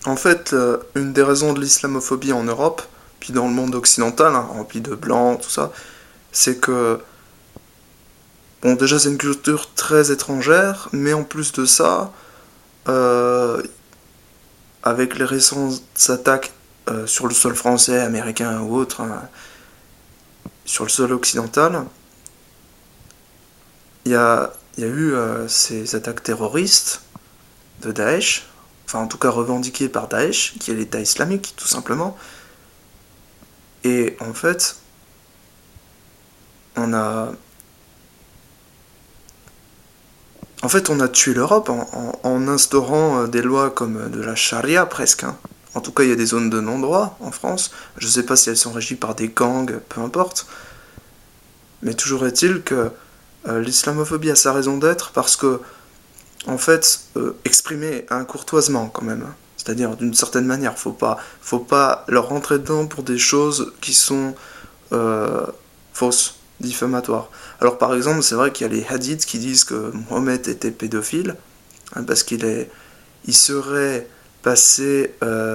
En fait, une des raisons de l'islamophobie en Europe, puis dans le monde occidental, hein, rempli de blancs, tout ça, c'est que, bon, déjà c'est une culture très étrangère, mais en plus de ça, euh, avec les récentes attaques sur le sol français, américain ou autre, hein, sur le sol occidental, il y a eu ces attaques terroristes de Daesh, enfin en tout cas revendiquées par Daesh, qui est l'État islamique tout simplement. Et en fait, on a, on a tué l'Europe en instaurant des lois comme de la charia presque, hein. En tout cas, il y a des zones de non-droit en France. Je ne sais pas si elles sont régies par des gangs, peu importe. Mais toujours est-il que l'islamophobie a sa raison d'être parce que, en fait, exprimée courtoisement quand même, hein. C'est-à-dire d'une certaine manière. Faut pas leur rentrer dedans pour des choses qui sont euh, fausses, diffamatoires. Alors par exemple, c'est vrai qu'il y a les hadiths qui disent que Mohamed était pédophile, hein, parce il serait passé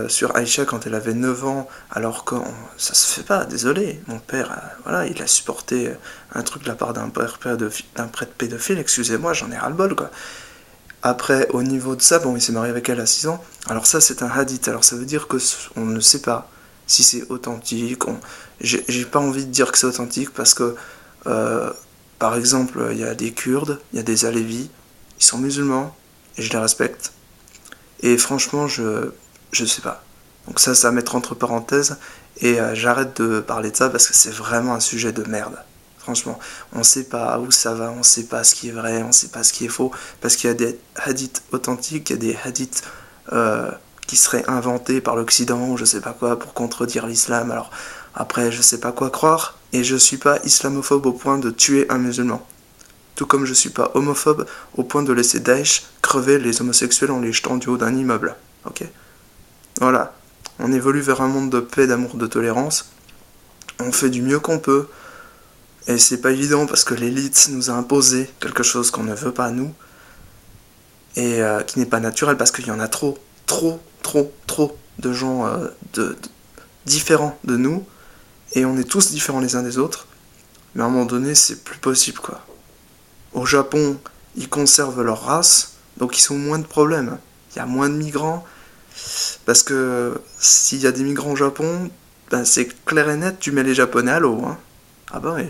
sur Aïcha quand elle avait 9 ans, alors que ça se fait pas, désolé. Mon père, voilà, il a supporté un truc de la part d'un prêtre pédophile, excusez-moi, j'en ai ras-le-bol, quoi. Après, au niveau de ça, bon, il s'est marié avec elle à 6 ans. Alors ça, c'est un hadith. Alors ça veut dire que on ne sait pas si c'est authentique. J'ai pas envie de dire que c'est authentique parce que, euh, par exemple, il y a des Kurdes, il y a des Alévis, ils sont musulmans et je les respecte. Et franchement, je sais pas. Donc ça va mettre entre parenthèses et j'arrête de parler de ça parce que c'est vraiment un sujet de merde. Franchement, on sait pas où ça va, on sait pas ce qui est vrai, on sait pas ce qui est faux, parce qu'il y a des hadiths authentiques, il y a des hadiths qui seraient inventés par l'Occident ou je sais pas quoi pour contredire l'islam. Alors après, je sais pas quoi croire, et je suis pas islamophobe au point de tuer un musulman. Tout comme je suis pas homophobe au point de laisser Daesh crever les homosexuels en les jetant du haut d'un immeuble. Ok. Voilà. On évolue vers un monde de paix, d'amour, de tolérance. On fait du mieux qu'on peut. Et c'est pas évident parce que l'élite nous a imposé quelque chose qu'on ne veut pas nous. Et qui n'est pas naturel parce qu'il y en a trop de gens différents de nous. Et on est tous différents les uns des autres. Mais à un moment donné, c'est plus possible, quoi. Au Japon, ils conservent leur race, donc ils ont moins de problèmes. Il y a moins de migrants, parce que s'il y a des migrants au Japon, ben c'est clair et net, tu mets les Japonais à l'eau, hein. Ah bah oui.